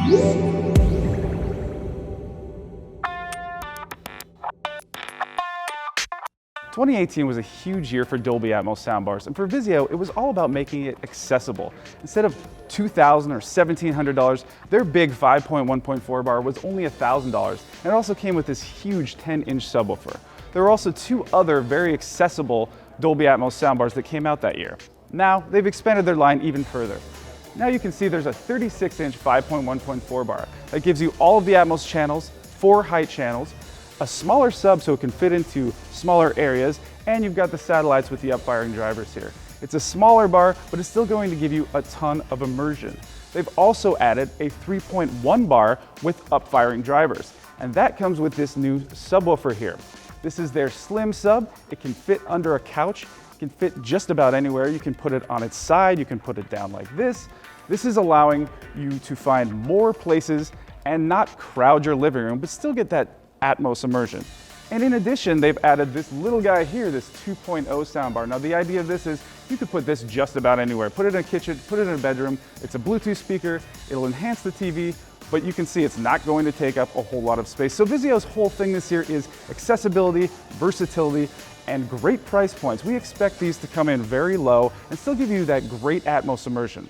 "2018 was a huge year for Dolby Atmos soundbars, and for Vizio, it was all about making it accessible. Instead of $2,000 or $1,700, their big 5.1.4 bar was only $1,000, and it also came with this huge 10-inch subwoofer. There were also two other very accessible Dolby Atmos soundbars that came out that year. Now, they've expanded their line even further. Now you can see there's a 36-inch 5.1.4 bar that gives you all of the Atmos channels, 4 height channels, a smaller sub so it can fit into smaller areas, and you've got the satellites with the upfiring drivers here. It's a smaller bar, but it's still going to give you a ton of immersion. They've also added a 3.1 bar with upfiring drivers, and that comes with this new subwoofer here. This is their slim sub. It can fit under a couch. It can fit just about anywhere. You can put it on its side. You can put it down like this. This is allowing you to find more places and not crowd your living room, but still get that Atmos immersion. And in addition, they've added this little guy here, this 2.0 soundbar. Now the idea of this is you could put this just about anywhere. Put it in a kitchen, put it in a bedroom. It's a Bluetooth speaker. It'll enhance the TV, but you can see it's not going to take up a whole lot of space. So Vizio's whole thing this year is accessibility, versatility, and great price points. We expect these to come in very low and still give you that great Atmos immersion.